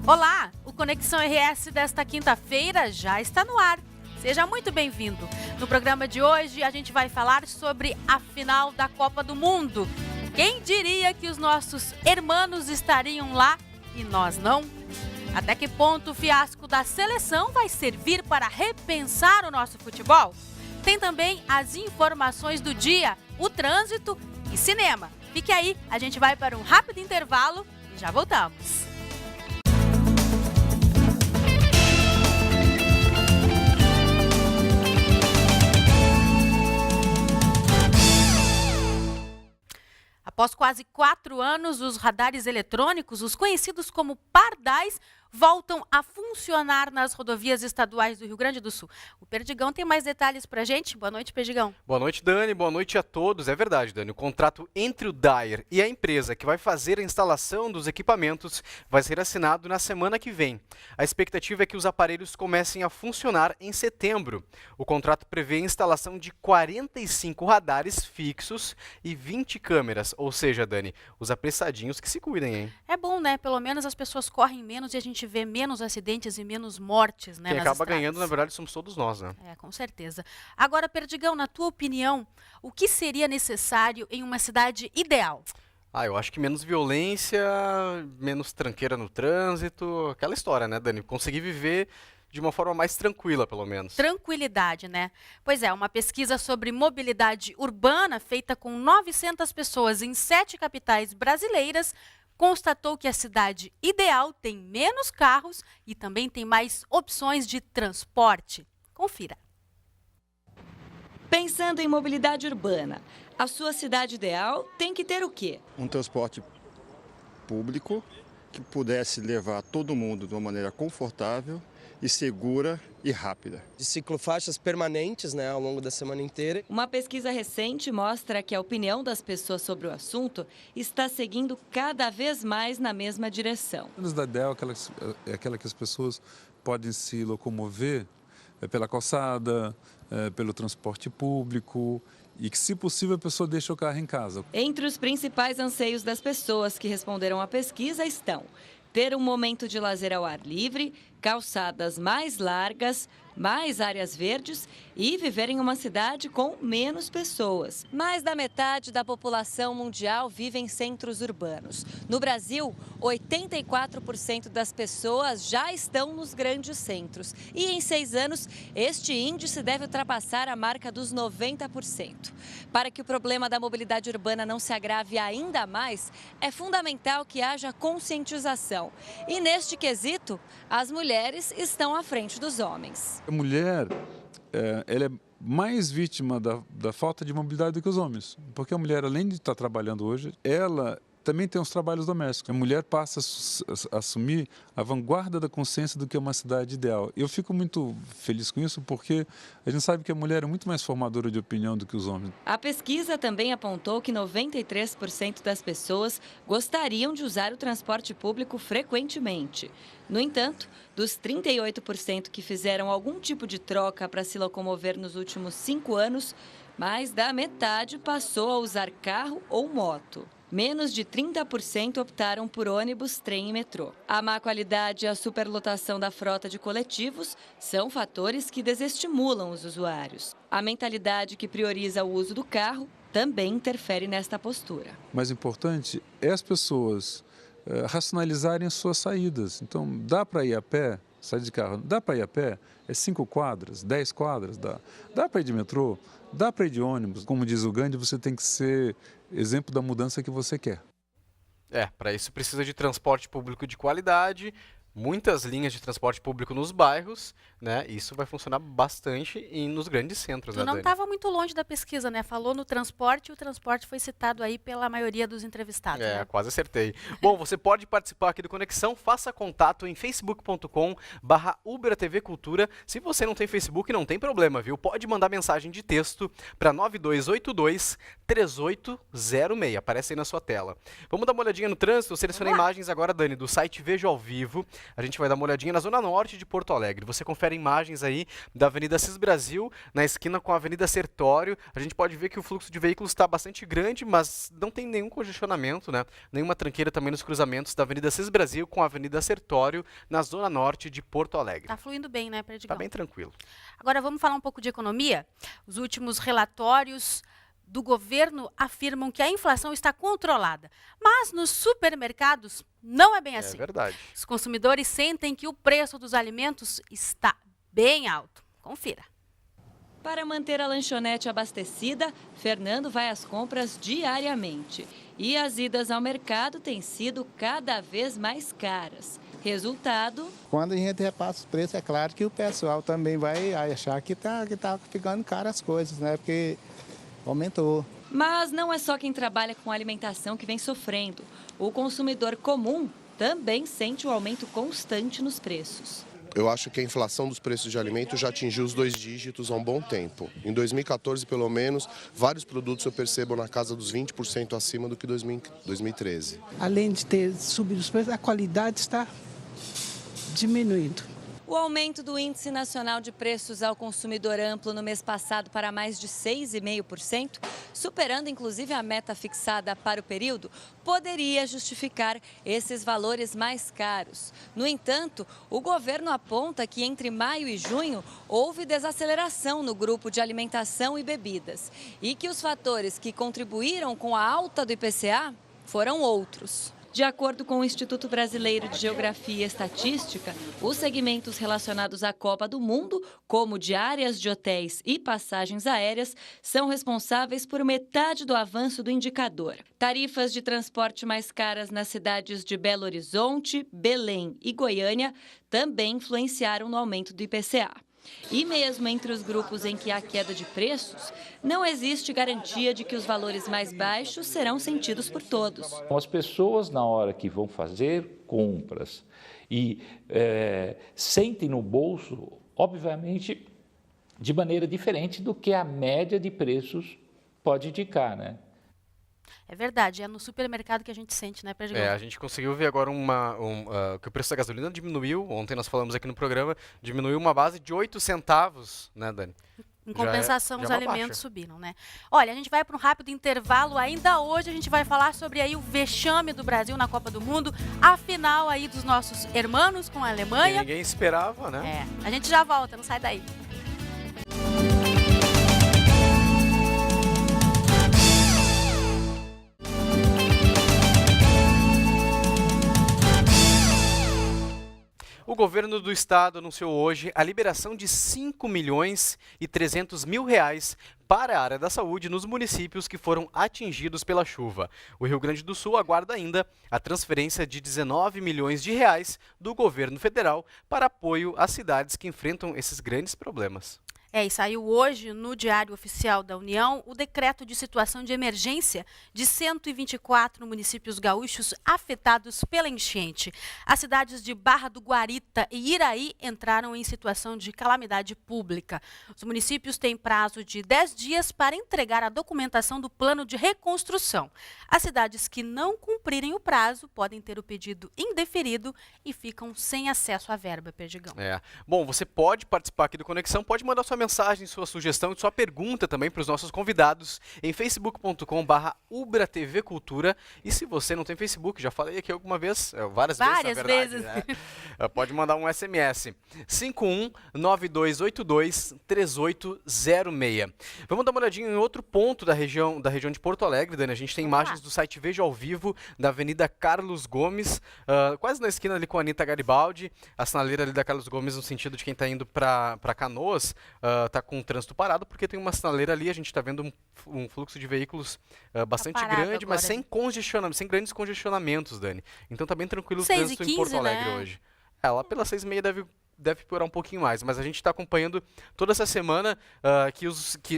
Olá, o Conexão RS desta quinta-feira já está no ar. Seja muito bem-vindo. No programa de hoje a gente vai falar sobre a final da Copa do Mundo. Quem diria que os nossos hermanos estariam lá e nós não? Até que ponto o fiasco da seleção vai servir para repensar o nosso futebol? Tem também as informações do dia, o trânsito e cinema. Fique aí, a gente vai para um rápido intervalo e já voltamos. Após quase 4 anos, os radares eletrônicos, os conhecidos como pardais, voltam a funcionar nas rodovias estaduais do Rio Grande do Sul. O Perdigão tem mais detalhes pra gente. Boa noite, Perdigão. Boa noite, Dani. Boa noite a todos. É verdade, Dani. O contrato entre o DAER e a empresa que vai fazer a instalação dos equipamentos vai ser assinado na semana que vem. A expectativa é que os aparelhos comecem a funcionar em setembro. O contrato prevê a instalação de 45 radares fixos e 20 câmeras. Ou seja, Dani, os apressadinhos que se cuidem, hein? É bom, né? Pelo menos as pessoas correm menos e a gente vê menos acidentes e menos mortes, né? Quem nas acaba estradas. ganhando, na verdade, somos todos nós, né? É, com certeza. Agora, Perdigão, na tua opinião, o que seria necessário em uma cidade ideal? Eu acho que menos violência, menos tranqueira no trânsito, aquela história, né, Dani? Conseguir viver de uma forma mais tranquila, pelo menos. Tranquilidade, né? Pois é, uma pesquisa sobre mobilidade urbana feita com 900 pessoas em 7 capitais brasileiras constatou que a cidade ideal tem menos carros e também tem mais opções de transporte. Confira. Pensando em mobilidade urbana, a sua cidade ideal tem que ter o quê? Um transporte público que pudesse levar todo mundo de uma maneira confortável e segura e rápida. De ciclofaixas permanentes, né, ao longo da semana inteira. Uma pesquisa recente mostra que a opinião das pessoas sobre o assunto está seguindo cada vez mais na mesma direção. A cidade ideal é aquela que as pessoas podem se locomover pela calçada, pelo transporte público e que, se possível, a pessoa deixe o carro em casa. Entre os principais anseios das pessoas que responderam à pesquisa estão ter um momento de lazer ao ar livre, calçadas mais largas, mais áreas verdes e viver em uma cidade com menos pessoas. Mais da metade da população mundial vive em centros urbanos. No Brasil, 84% das pessoas já estão nos grandes centros. E em 6 anos, este índice deve ultrapassar a marca dos 90%. Para que o problema da mobilidade urbana não se agrave ainda mais, é fundamental que haja conscientização. E neste quesito, as mulheres estão à frente dos homens. A mulher, ela é mais vítima da falta de mobilidade do que os homens. Porque a mulher, além de estar trabalhando hoje, ela também tem os trabalhos domésticos. A mulher passa a assumir a vanguarda da consciência do que é uma cidade ideal. Eu fico muito feliz com isso porque a gente sabe que a mulher é muito mais formadora de opinião do que os homens. A pesquisa também apontou que 93% das pessoas gostariam de usar o transporte público frequentemente. No entanto, dos 38% que fizeram algum tipo de troca para se locomover nos últimos 5 anos, mais da metade passou a usar carro ou moto. Menos de 30% optaram por ônibus, trem e metrô. A má qualidade e a superlotação da frota de coletivos são fatores que desestimulam os usuários. A mentalidade que prioriza o uso do carro também interfere nesta postura. O mais importante é as pessoas racionalizarem as suas saídas. Então, dá para ir a pé, sair de carro, dá para ir a pé, é 5 quadras, 10 quadras, dá para ir de metrô, dá para ir de ônibus. Como diz o Gandhi, você tem que ser exemplo da mudança que você quer. Para isso precisa de transporte público de qualidade, muitas linhas de transporte público nos bairros, né? Isso vai funcionar bastante nos grandes centros, Tu né, não Dani? estava muito longe da pesquisa, né? Falou no transporte e o transporte foi citado aí pela maioria dos entrevistados. Né? Quase acertei. Bom, você pode participar aqui do Conexão, faça contato em facebook.com/UberTV Cultura. Se você não tem Facebook, não tem problema, viu? Pode mandar mensagem de texto para 9282-3806. Aparece aí na sua tela. Vamos dar uma olhadinha no trânsito. Eu selecionei imagens agora, Dani, do site Veja ao Vivo. a gente vai dar uma olhadinha na zona norte de Porto Alegre. Você confere imagens aí da Avenida Cis Brasil, na esquina com a Avenida Sertório. A gente pode ver que o fluxo de veículos está bastante grande, mas não tem nenhum congestionamento, né? Nenhuma tranqueira também nos cruzamentos da Avenida Cis Brasil com a Avenida Sertório, na zona norte de Porto Alegre. Tá fluindo bem, né, Perdigão? Tá bem tranquilo. Agora vamos falar um pouco de economia. Os últimos relatórios do governo afirmam que a inflação está controlada, mas nos supermercados não é bem assim. É verdade. Os consumidores sentem que o preço dos alimentos está bem alto. Confira. Para manter a lanchonete abastecida, Fernando vai às compras diariamente. E as idas ao mercado têm sido cada vez mais caras. Resultado... Quando a gente repassa os preços, é claro que o pessoal também vai achar que tá ficando caro as coisas, né? Porque aumentou. Mas não é só quem trabalha com alimentação que vem sofrendo. O consumidor comum também sente o aumento constante nos preços. Eu acho que a inflação dos preços de alimentos já atingiu os 2 dígitos há um bom tempo. Em 2014, pelo menos, vários produtos eu percebo na casa dos 20% acima do que 2013. Além de ter subido os preços, a qualidade está diminuindo. O aumento do Índice Nacional de Preços ao Consumidor Amplo no mês passado para mais de 6,5%, superando inclusive a meta fixada para o período, poderia justificar esses valores mais caros. No entanto, o governo aponta que entre maio e junho houve desaceleração no grupo de alimentação e bebidas e que os fatores que contribuíram com a alta do IPCA foram outros. De acordo com o Instituto Brasileiro de Geografia e Estatística, os segmentos relacionados à Copa do Mundo, como diárias de hotéis e passagens aéreas, são responsáveis por metade do avanço do indicador. Tarifas de transporte mais caras nas cidades de Belo Horizonte, Belém e Goiânia também influenciaram no aumento do IPCA. E mesmo entre os grupos em que há queda de preços, não existe garantia de que os valores mais baixos serão sentidos por todos. As pessoas, na hora que vão fazer compras e sentem no bolso, obviamente, de maneira diferente do que a média de preços pode indicar, né? É verdade, é no supermercado que a gente sente, né, Perdigão? A gente conseguiu ver agora que o preço da gasolina diminuiu, ontem nós falamos aqui no programa, diminuiu uma base de 8 centavos, né, Dani? Em compensação, já os é uma alimentos baixa. subiram, né? Olha, a gente vai para um rápido intervalo. Ainda hoje a gente vai falar sobre aí o vexame do Brasil na Copa do Mundo, a final aí dos nossos hermanos com a Que Alemanha. ninguém esperava, né? A gente já volta, não sai daí. O governo do estado anunciou hoje a liberação de 5.300.000 reais para a área da saúde nos municípios que foram atingidos pela chuva. O Rio Grande do Sul aguarda ainda a transferência de 19 milhões de reais do governo federal para apoio às cidades que enfrentam esses grandes problemas. E saiu hoje no Diário Oficial da União o decreto de situação de emergência de 124 municípios gaúchos afetados pela enchente. As cidades de Barra do Guarita e Iraí entraram em situação de calamidade pública. Os municípios têm prazo de 10 dias para entregar a documentação do plano de reconstrução. As cidades que não cumprirem o prazo podem ter o pedido indeferido e ficam sem acesso à verba, Perdigão. Bom, você pode participar aqui do Conexão, pode mandar sua mensagem, sua sugestão e sua pergunta também para os nossos convidados em facebook.com/UbraTVcultura. E se você não tem Facebook, já falei aqui alguma vez, várias vezes, na verdade, né? Pode mandar um SMS, 5192823806. Vamos dar uma olhadinha em outro ponto da região de Porto Alegre, Dani. A gente tem imagens do site Veja ao Vivo, da Avenida Carlos Gomes, quase na esquina ali com a Anitta Garibaldi, a sinaleira ali da Carlos Gomes no sentido de quem está indo para Canoas, está com o trânsito parado, porque tem uma sinaleira ali, a gente está vendo um fluxo de veículos bastante grande, mas sem grandes congestionamentos, Dani. Então está bem tranquilo o trânsito em Porto Alegre hoje. Lá pelas 6h30 deve piorar um pouquinho mais, mas a gente está acompanhando toda essa semana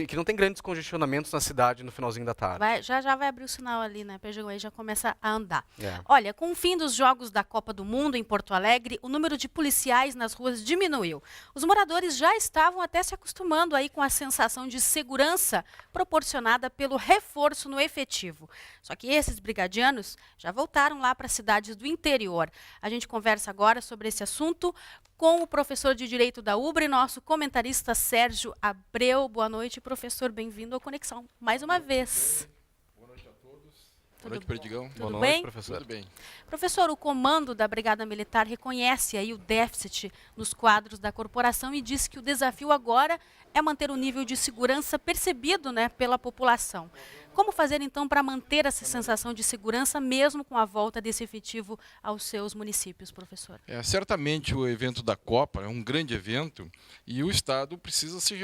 que não tem grandes congestionamentos na cidade no finalzinho da tarde. Já vai abrir o sinal ali, né? Aí já começa a andar. É. Olha, com o fim dos Jogos da Copa do Mundo em Porto Alegre, o número de policiais nas ruas diminuiu. Os moradores já estavam até se acostumando aí com a sensação de segurança proporcionada pelo reforço no efetivo. Só que esses brigadianos já voltaram lá para cidades do interior. A gente conversa agora sobre esse assunto com o professor de Direito da UBRA e nosso comentarista Sérgio Abreu. Boa noite, professor. Bem-vindo ao Conexão mais uma vez. Boa noite a todos. Boa noite, Perdigão. Tudo bem? Professor. Tudo bem. Professor, o comando da Brigada Militar reconhece aí o déficit nos quadros da corporação e diz que o desafio agora é manter o nível de segurança percebido, né, pela população. Como fazer, então, para manter essa sensação de segurança, mesmo com a volta desse efetivo aos seus municípios, professor? Certamente o evento da Copa é um grande evento e o Estado precisa se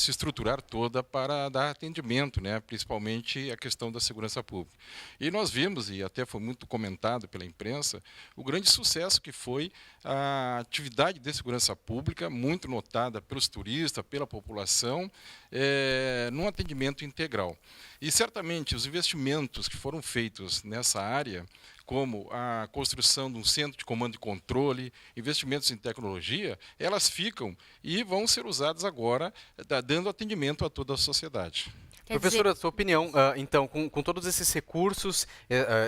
estruturar toda para dar atendimento, né, principalmente a questão da segurança pública. E nós vimos, e até foi muito comentado pela imprensa, o grande sucesso que foi a atividade de segurança pública, muito notada pelos turistas, pela população, num atendimento integral. E certamente os investimentos que foram feitos nessa área, como a construção de um centro de comando e controle, investimentos em tecnologia, elas ficam e vão ser usadas agora, dando atendimento a toda a sociedade. Professora, a sua opinião, então, com todos esses recursos,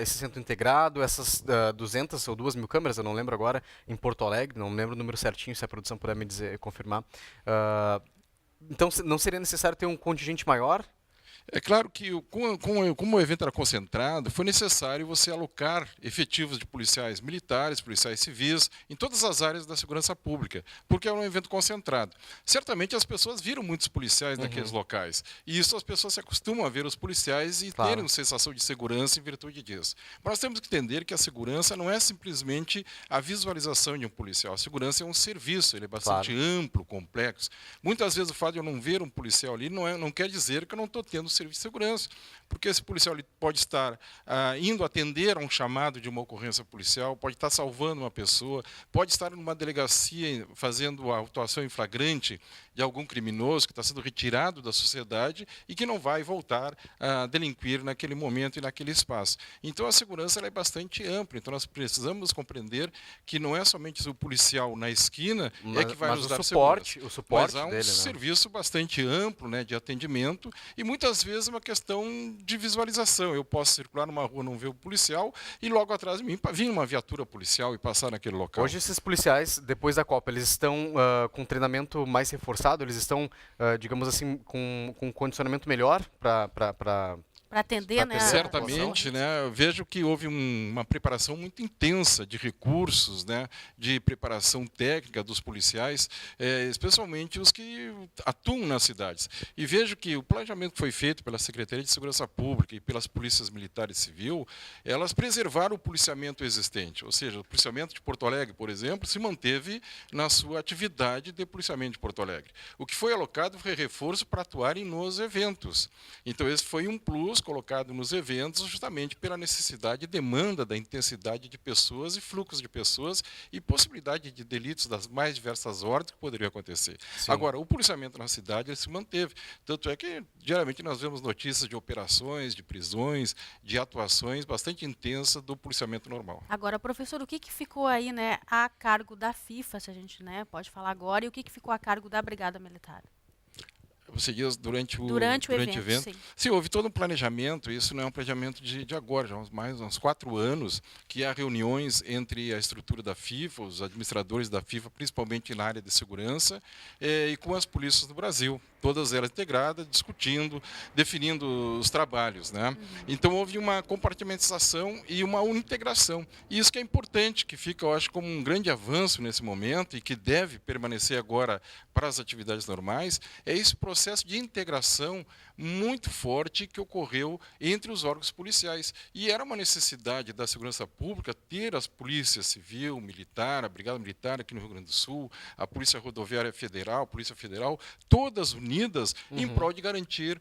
esse centro integrado, essas 200 ou 2.000 câmeras, eu não lembro agora, em Porto Alegre, não lembro o número certinho, se a produção puder me dizer, confirmar. Então, não seria necessário ter um contingente maior? É claro que, como o evento era concentrado, foi necessário você alocar efetivos de policiais militares, policiais civis, em todas as áreas da segurança pública, porque era um evento concentrado. Certamente as pessoas viram muitos policiais naqueles locais, e isso as pessoas se acostumam a ver os policiais e terem uma sensação de segurança em virtude disso. Mas nós temos que entender que a segurança não é simplesmente a visualização de um policial. A segurança é um serviço, ele é bastante amplo, complexo. Muitas vezes o fato de eu não ver um policial ali não quer dizer que eu não estou tendo serviço de segurança, porque esse policial pode estar indo atender a um chamado de uma ocorrência policial, pode estar salvando uma pessoa, pode estar numa delegacia fazendo a autuação em flagrante de algum criminoso que está sendo retirado da sociedade e que não vai voltar a delinquir naquele momento e naquele espaço. Então a segurança ela é bastante ampla, então nós precisamos compreender que não é somente o policial na esquina que vai nos dar segurança. O suporte mas há um dele, serviço bastante amplo, né, de atendimento e muitas vezes é uma questão de visualização. Eu posso circular numa rua, não ver o policial e logo atrás de mim vir uma viatura policial e passar naquele local. Hoje esses policiais, depois da Copa, eles estão com treinamento mais reforçado? Eles estão, digamos assim, com um condicionamento melhor para atender, né? Certamente, né? Eu vejo que houve uma preparação muito intensa de recursos, né? De preparação técnica dos policiais, especialmente os que atuam nas cidades. E vejo que o planejamento que foi feito pela Secretaria de Segurança Pública e pelas polícias militar e civil, elas preservaram o policiamento existente. Ou seja, o policiamento de Porto Alegre, por exemplo, se manteve na sua atividade de policiamento de Porto Alegre. O que foi alocado foi reforço para atuarem nos eventos. Então, esse foi um plus colocado nos eventos justamente pela necessidade e demanda da intensidade de pessoas e fluxos de pessoas e possibilidade de delitos das mais diversas ordens que poderiam acontecer. Sim. Agora, o policiamento na cidade ele se manteve. Tanto é que, diariamente, nós vemos notícias de operações, de prisões, de atuações bastante intensas do policiamento normal. Agora, professor, o que ficou aí, né, a cargo da FIFA, se a gente, né, pode falar agora, e o que ficou a cargo da Brigada Militar? Você diz durante o evento? Sim, houve todo um planejamento, isso não é um planejamento de agora, já há uns 4 anos, que há reuniões entre a estrutura da FIFA, os administradores da FIFA, principalmente na área de segurança, e com as polícias do Brasil. Todas elas integradas, discutindo, definindo os trabalhos, né? Então houve uma compartimentização e uma integração. E isso que é importante, que fica, eu acho, como um grande avanço nesse momento e que deve permanecer agora para as atividades normais, é esse processo de integração muito forte que ocorreu entre os órgãos policiais. E era uma necessidade da segurança pública ter as polícias civil, militar, a Brigada Militar aqui no Rio Grande do Sul, a Polícia Rodoviária Federal, a Polícia Federal, todas unidas em prol de garantir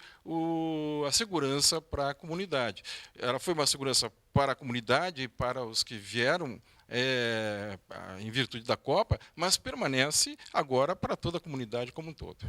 a segurança para a comunidade. Ela foi uma segurança para a comunidade e para os que vieram em virtude da Copa, mas permanece agora para toda a comunidade como um todo.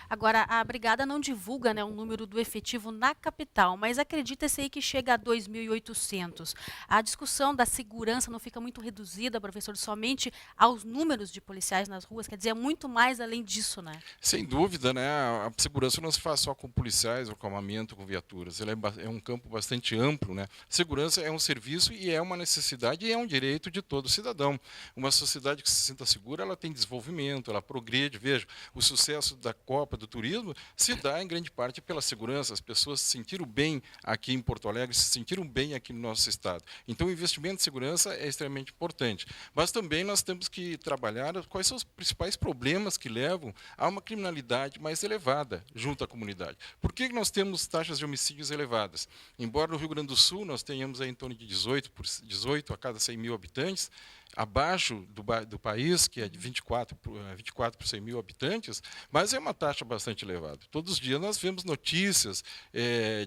Agora, a Brigada não divulga, né, o número do efetivo na capital, mas acredita-se aí que chega a 2.800. A discussão da segurança não fica muito reduzida, professor, somente aos números de policiais nas ruas, quer dizer, é muito mais além disso, né? Sem dúvida, né? A segurança não se faz só com policiais, ou com armamento, com viaturas. Ela é um campo bastante amplo, né? Segurança é um serviço e é uma necessidade e é um direito de todo cidadão. Uma sociedade que se sinta segura, ela tem desenvolvimento, ela progride. Veja, o sucesso da Copa, do turismo, se dá em grande parte pela segurança. As pessoas se sentiram bem aqui em Porto Alegre, se sentiram bem aqui no nosso estado. Então, o investimento em segurança é extremamente importante. Mas também nós temos que trabalhar quais são os principais problemas que levam a uma criminalidade mais elevada junto à comunidade. Por que nós temos taxas de homicídios elevadas? Embora no Rio Grande do Sul nós tenhamos aí em torno de 18 a cada 100 mil habitantes, abaixo do país, que é de 24 por 100 mil habitantes, mas é uma taxa bastante elevada. Todos os dias nós vemos notícias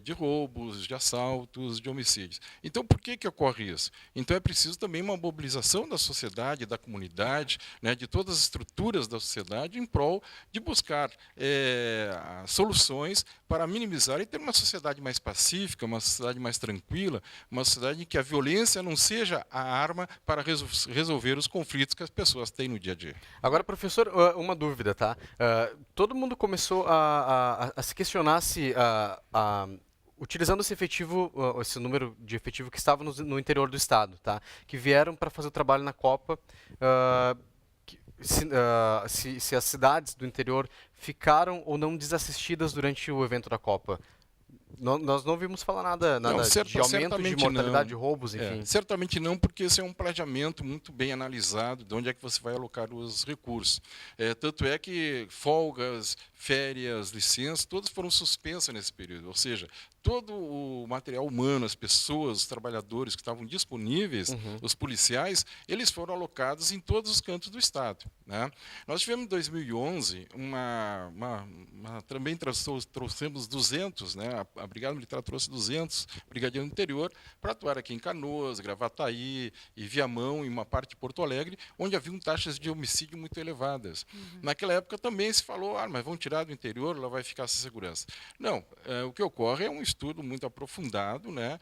de roubos, de assaltos, de homicídios. Então, por que ocorre isso? Então, é preciso também uma mobilização da sociedade, da comunidade, né, de todas as estruturas da sociedade em prol de buscar soluções para minimizar e ter uma sociedade mais pacífica, uma sociedade mais tranquila, uma sociedade em que a violência não seja a arma para resolver os conflitos que as pessoas têm no dia a dia. Agora, professor, uma dúvida, tá? Todo mundo começou a se questionar se, utilizando esse efetivo, esse número de efetivo que estava no interior do estado, tá? Que vieram para fazer o trabalho na Copa, se as cidades do interior ficaram ou não desassistidas durante o evento da Copa. Nós não vimos falar nada de aumento de mortalidade, de roubos, enfim. Certamente não, porque esse é um planejamento muito bem analisado de onde é que você vai alocar os recursos. Tanto é que folgas, férias, licenças, todas foram suspensas nesse período. Ou seja, todo o material humano, as pessoas, os trabalhadores que estavam disponíveis, os policiais, eles foram alocados em todos os cantos do Estado, né? Nós tivemos em 2011, também trouxemos 200, né? A Brigada Militar trouxe 200 brigadeiros do interior para atuar aqui em Canoas, Gravataí e Viamão, e uma parte de Porto Alegre, onde haviam taxas de homicídio muito elevadas. Naquela época também se falou, mas vão tirar do interior, ela vai ficar sem segurança. Não, o que ocorre é um estudo muito aprofundado, né,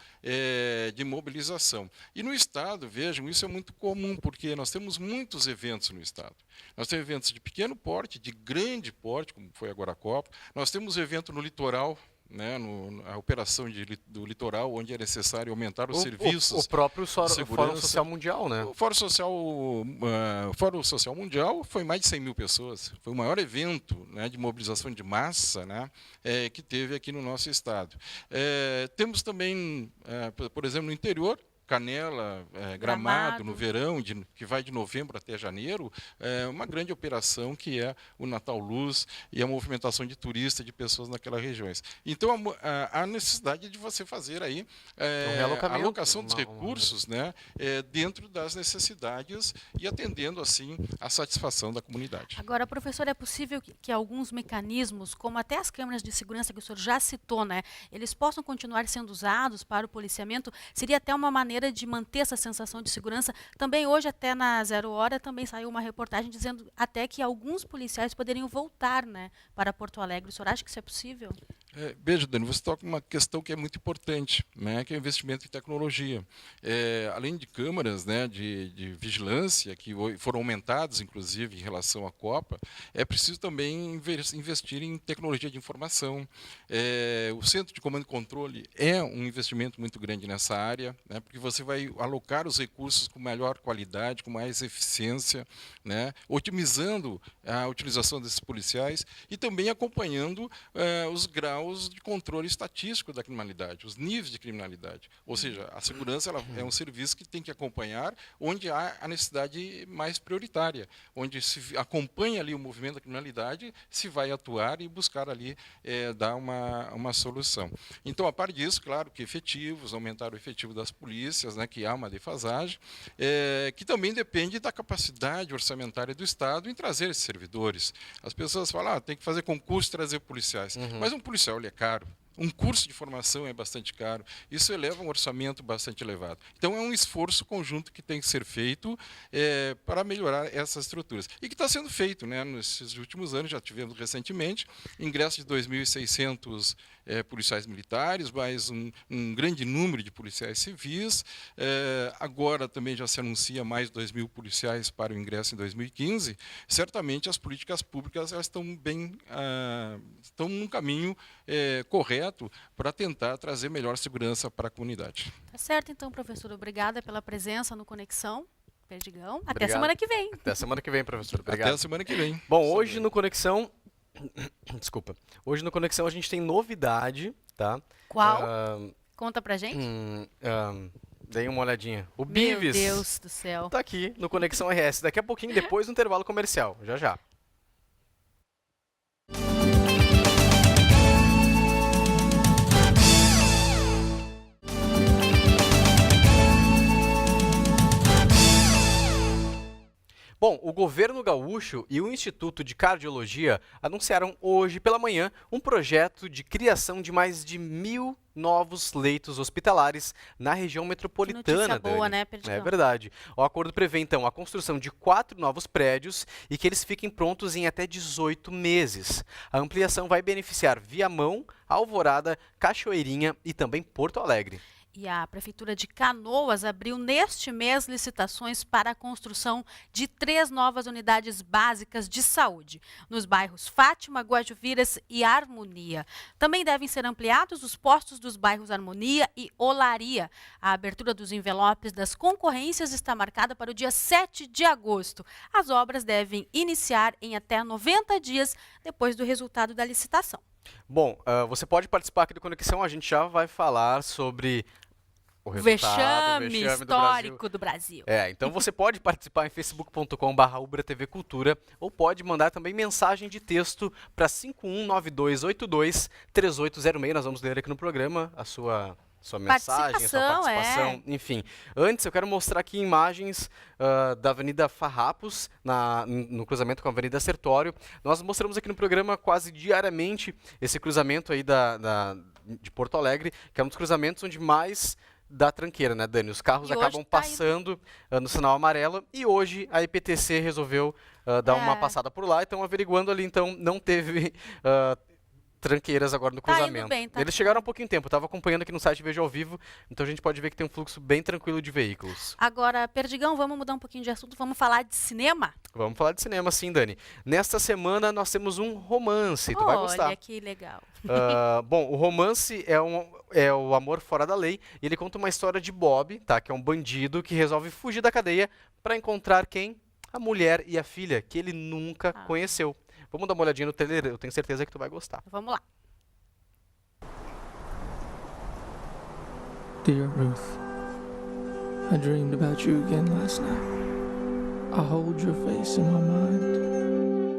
de mobilização. E no Estado, vejam, isso é muito comum, porque nós temos muitos eventos no Estado. Nós temos eventos de pequeno porte, de grande porte, como foi agora a Copa. Nós temos evento no litoral, né, a operação do litoral, onde é necessário aumentar os serviços. O próprio Fórum Social Mundial, né? O Fórum Social Mundial foi mais de 100 mil pessoas. Foi o maior evento, né, de mobilização de massa, né, que teve aqui no nosso estado. Temos também, por exemplo, no interior, Canela, Gramado, no verão, que vai de novembro até janeiro, uma grande operação que é o Natal Luz e a movimentação de turistas, de pessoas naquelas regiões. Então, há necessidade de você fazer aí a alocação dos recursos, né, dentro das necessidades e atendendo, assim, a satisfação da comunidade. Agora, professor, é possível que alguns mecanismos, como até as câmeras de segurança que o senhor já citou, né, eles possam continuar sendo usados para o policiamento? Seria até uma maneira de manter essa sensação de segurança. Também hoje, até na 0 hora, também saiu uma reportagem dizendo até que alguns policiais poderiam voltar, né, para Porto Alegre. O senhor acha que isso é possível? Veja, Dani, você toca uma questão que é muito importante, né, que é o investimento em tecnologia. Além de câmaras, né, de vigilância, que foram aumentadas, inclusive, em relação à Copa, é preciso também investir em tecnologia de informação. O Centro de Comando e Controle é um investimento muito grande nessa área, né, porque você vai alocar os recursos com melhor qualidade, com mais eficiência, né, otimizando a utilização desses policiais e também acompanhando os graus de controle estatístico da criminalidade, os níveis de criminalidade. Ou seja, a segurança é um serviço que tem que acompanhar onde há a necessidade mais prioritária, onde se acompanha ali o movimento da criminalidade, se vai atuar e buscar ali dar uma solução. Então, a par disso, claro que efetivos, aumentar o efetivo das polícias, né, que há uma defasagem, que também depende da capacidade orçamentária do Estado em trazer esses servidores. As pessoas falam, tem que fazer concurso e trazer policiais. Mas um policial ele é caro. Um curso de formação é bastante caro, isso eleva um orçamento bastante elevado. Então, é um esforço conjunto que tem que ser feito para melhorar essas estruturas. E que está sendo feito, né? Nesses últimos anos, já tivemos recentemente, ingresso de 2.600 policiais militares, mais um grande número de policiais civis. Agora também já se anuncia mais 2.000 policiais para o ingresso em 2015. Certamente, as políticas públicas elas estão num caminho correto para tentar trazer melhor segurança para a comunidade. Tá certo, então, professor. Obrigada pela presença no Conexão. Perdigão. Até Obrigado. semana que vem. Até semana que vem, professor. Obrigado. Até a semana que vem. Bom, hoje no Conexão... Desculpa. Hoje no Conexão a gente tem novidade, tá? Qual? Conta pra gente. Dei uma olhadinha. O Meu Bives Deus do céu. tá aqui no Conexão RS. Daqui a pouquinho, depois do intervalo comercial. Já, já. Bom, o governo gaúcho e o Instituto de Cardiologia anunciaram hoje pela manhã um projeto de criação de mais de 1.000 novos leitos hospitalares na região metropolitana. Notícia boa, né, Perdigão? É verdade. O acordo prevê, então, a construção de 4 novos prédios e que eles fiquem prontos em até 18 meses. A ampliação vai beneficiar Viamão, Alvorada, Cachoeirinha e também Porto Alegre. E a Prefeitura de Canoas abriu neste mês licitações para a construção de 3 novas unidades básicas de saúde, nos bairros Fátima, Guajuviras e Harmonia. Também devem ser ampliados os postos dos bairros Harmonia e Olaria. A abertura dos envelopes das concorrências está marcada para o dia 7 de agosto. As obras devem iniciar em até 90 dias depois do resultado da licitação. Bom, você pode participar aqui do Conexão, a gente já vai falar sobre o vexame histórico do Brasil. Então você pode participar em facebook.com/UbraTVCultura ou pode mandar também mensagem de texto para 5192823806. Nós vamos ler aqui no programa a sua mensagem, a sua participação, enfim. Antes, eu quero mostrar aqui imagens da Avenida Farrapos, no cruzamento com a Avenida Sertório. Nós mostramos aqui no programa quase diariamente esse cruzamento aí de Porto Alegre, que é um dos cruzamentos onde mais dá tranqueira, né, Dani? Os carros acabam passando no sinal amarelo e hoje a IPTC resolveu dar uma passada por lá, então averiguando ali, então não teve tranqueiras agora no cruzamento. Eles chegaram há pouquinho tempo, eu estava acompanhando aqui no site Veja ao Vivo, então a gente pode ver que tem um fluxo bem tranquilo de veículos. Agora, Perdigão, vamos mudar um pouquinho de assunto, vamos falar de cinema? Vamos falar de cinema, sim, Dani. Nesta semana nós temos um romance, tu vai gostar. Olha que legal. Bom, o romance é o Amor Fora da Lei, e ele conta uma história de Bob, tá, que é um bandido que resolve fugir da cadeia para encontrar quem? A mulher e a filha, que ele nunca conheceu. Vamos dar uma olhadinha no trailer, eu tenho certeza que tu vai gostar. Vamos lá. Dear Ruth, I dreamed about you again last night. I hold your face in my mind.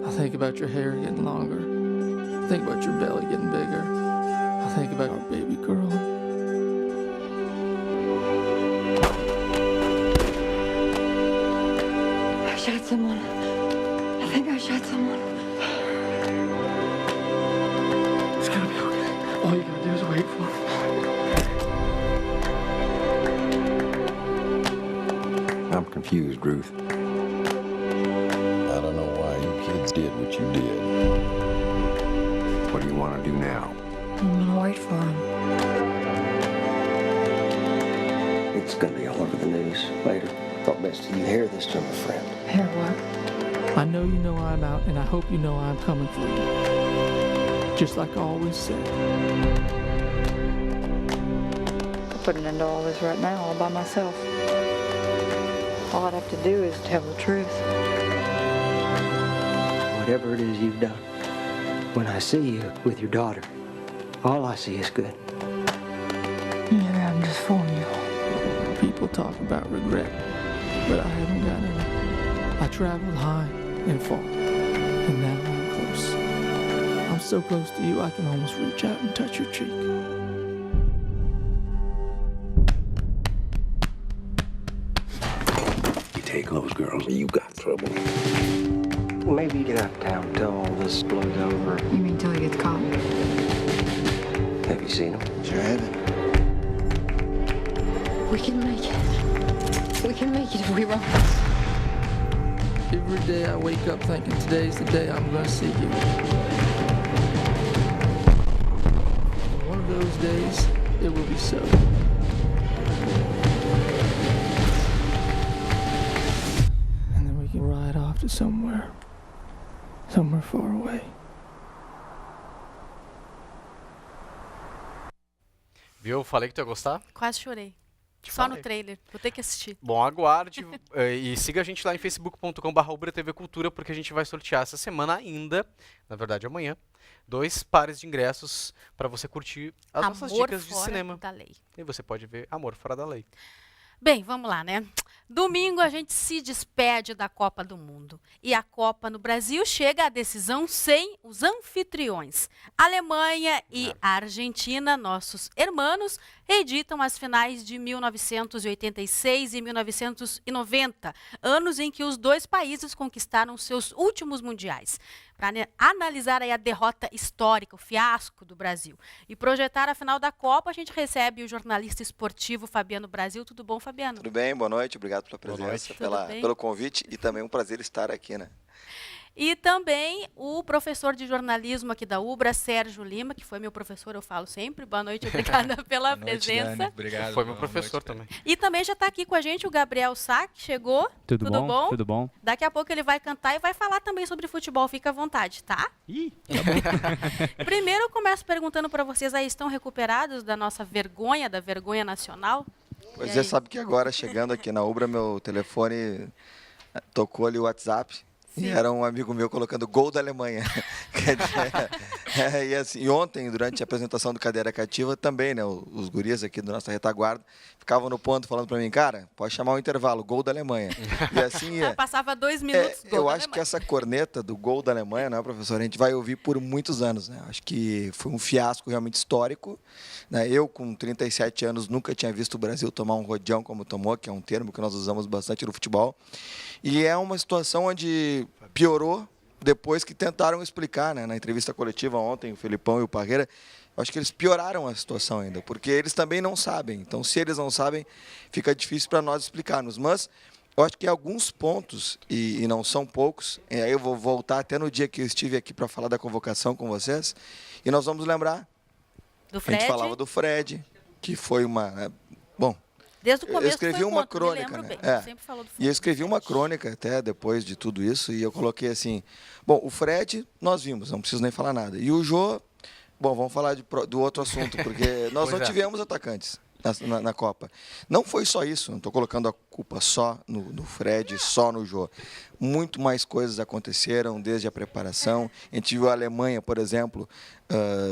I think about your hair getting longer. I think about your belly getting bigger. I think about our baby girl. I shot someone. I think I shot someone. It's gonna be okay. All you gotta do is wait for it. I'm confused, Ruth. I don't know why you kids did what you did. What do you want to do now? I'm gonna wait for him. It's gonna be all over the news later. Thought best you hear this from a friend. Hear what? I know you know I'm out, and I hope you know I'm coming for you. Just like I always said. I'll put an end to all this right now, all by myself. All I'd have to do is tell the truth. Whatever it is you've done, when I see you with your daughter, all I see is good. Maybe I'm just fooling you. People talk about regret, but I haven't got any. I traveled high and far, and now I'm close. I'm so close to you, I can almost reach out and touch your cheek. You take those girls, you got trouble. Maybe you get out of town until all this blows over. You mean till he gets caught? Have you seen him? Sure haven't. We can make it. We can make it if we run. Every day I wake up thinking today's the day I'm gonna see you. And one of those days, it will be so. And then we can ride off to somewhere far away. Viu? Eu falei que tu ia gostar? Quase chorei. Te Só falei. no trailer. Vou ter que assistir. Bom, aguarde e siga a gente lá em facebook.com/UbraTVCultura, porque a gente vai sortear essa semana ainda, na verdade amanhã, 2 pares de ingressos para você curtir as nossas Amor dicas de Fora cinema. da Lei. E você pode ver Amor Fora da Lei. Bem, vamos lá, né? Domingo a gente se despede da Copa do Mundo. E a Copa no Brasil chega à decisão sem os anfitriões. A Alemanha e a Argentina, nossos irmãos, reeditam as finais de 1986 e 1990, anos em que os dois países conquistaram seus últimos mundiais. Para analisar aí a derrota histórica, o fiasco do Brasil, e projetar a final da Copa, a gente recebe o jornalista esportivo Fabiano Brasil. Tudo bom, Fabiano? Tudo bem, boa noite, obrigado pela presença, pelo convite e também um prazer estar aqui, né? E também o professor de jornalismo aqui da Ubra, Sérgio Lima, que foi meu professor, eu falo sempre. Boa noite, obrigada pela presença. Dani. Obrigado. Foi meu professor também. E também já está aqui com a gente o Gabriel Sá, que chegou. Tudo bom? Tudo bom. Daqui a pouco ele vai cantar e vai falar também sobre futebol, fica à vontade, tá? Ih, tá bom. Primeiro eu começo perguntando para vocês aí, estão recuperados da nossa vergonha, da vergonha nacional? Pois é, sabe que agora, chegando aqui na Ubra, meu telefone tocou ali o WhatsApp. Sim. E era um amigo meu colocando gol da Alemanha. Quer dizer, e, assim, e ontem, durante a apresentação do Cadeira Cativa, também, né, os guris aqui da nossa retaguarda ficavam no ponto falando para mim, cara, pode chamar o intervalo, gol da Alemanha. E assim passava 2 minutos, gol eu da acho Alemanha. que essa corneta do gol da Alemanha, né, professor, a gente vai ouvir por muitos anos. Né? Acho que foi um fiasco realmente histórico. Né? Eu, com 37 anos, nunca tinha visto o Brasil tomar um rodeão como tomou, que é um termo que nós usamos bastante no futebol. E é uma situação onde piorou depois que tentaram explicar, né, na entrevista coletiva ontem, o Felipão e o Parreira. Eu acho que eles pioraram a situação ainda, porque eles também não sabem. Então, se eles não sabem, fica difícil para nós explicarmos. Mas eu acho que alguns pontos, e não são poucos, e aí eu vou voltar até no dia que eu estive aqui para falar da convocação com vocês, e nós vamos lembrar. Do Fred. A gente falava do Fred, que foi uma... Bom, desde o começo eu escrevi foi uma crônica, bem, né? sempre falou do E eu escrevi uma crônica até depois de tudo isso, e eu coloquei assim, bom, o Fred nós vimos, não preciso nem falar nada. E o Jô, bom, vamos falar do outro assunto, porque nós não tivemos atacantes na Copa. Não foi só isso, não estou colocando a culpa só no Fred, só no Jô. Muito mais coisas aconteceram desde a preparação. A gente viu a Alemanha, por exemplo,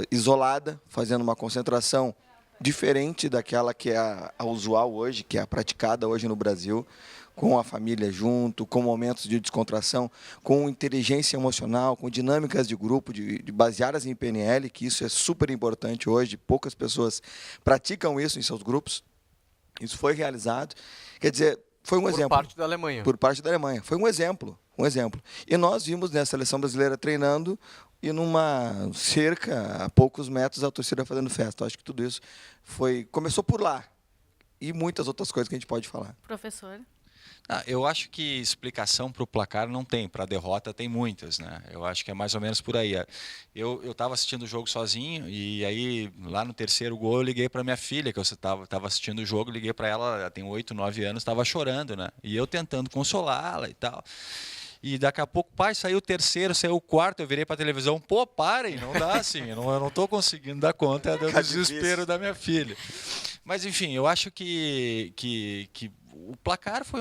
isolada, fazendo uma concentração diferente daquela que é a usual hoje, que é a praticada hoje no Brasil, com a família junto, com momentos de descontração, com inteligência emocional, com dinâmicas de grupo, de baseadas em PNL, que isso é super importante hoje, poucas pessoas praticam isso em seus grupos. Isso foi realizado. Quer dizer, foi um exemplo. Por parte da Alemanha. Por parte da Alemanha. Foi um exemplo. E nós vimos, né, a seleção brasileira treinando e numa cerca, a poucos metros, a torcida fazendo festa. Acho que tudo isso começou por lá. E muitas outras coisas que a gente pode falar. Professor? Eu acho que explicação para o placar não tem, para a derrota tem muitas, né? Eu acho que é mais ou menos por aí. Eu estava assistindo o jogo sozinho e aí lá no terceiro gol eu liguei para minha filha, que eu estava assistindo o jogo, liguei para ela, ela tem 8, 9 anos, estava chorando, né? E eu tentando consolá-la e tal. E daqui a pouco, pai, saiu o terceiro, saiu o quarto, eu virei para a televisão, pô, parem, não dá assim, eu não estou conseguindo dar conta do desespero da minha filha. Mas enfim, eu acho que o placar foi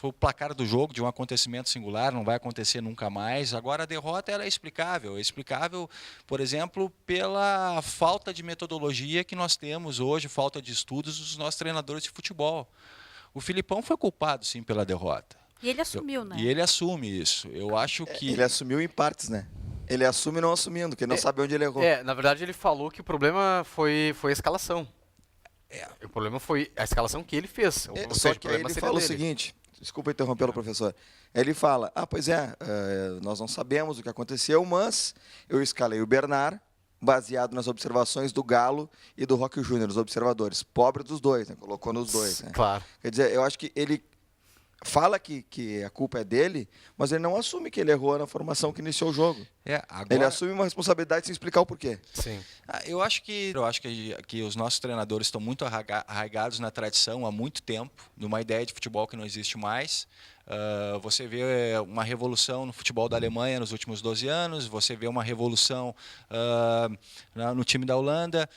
o placar do jogo, de um acontecimento singular, não vai acontecer nunca mais. Agora a derrota ela é explicável. É explicável, por exemplo, pela falta de metodologia que nós temos hoje, falta de estudos dos nossos treinadores de futebol. O Filipão foi culpado, sim, pela derrota. E ele assumiu, né? E ele assume isso. Eu acho que... Ele assumiu em partes, né? Ele assume não assumindo, porque não sabe onde ele errou. Na verdade ele falou que o problema foi a escalação. O problema foi a escalação que ele fez. Só que aí ele fala o seguinte, desculpa interrompê-lo, professor. Ele fala, pois nós não sabemos o que aconteceu, mas eu escalei o Bernard baseado nas observações do Galo e do Roque Júnior, os observadores. Pobre dos dois, né? Colocou nos dois. Né? Claro. Quer dizer, eu acho que ele fala que a culpa é dele, mas ele não assume que ele errou na formação que iniciou o jogo. Ele assume uma responsabilidade sem explicar o porquê. Sim. Eu acho que os nossos treinadores estão muito arraigados na tradição há muito tempo, numa ideia de futebol que não existe mais. Você vê uma revolução no futebol da Alemanha nos últimos 12 anos, você vê uma revolução no time da Holanda.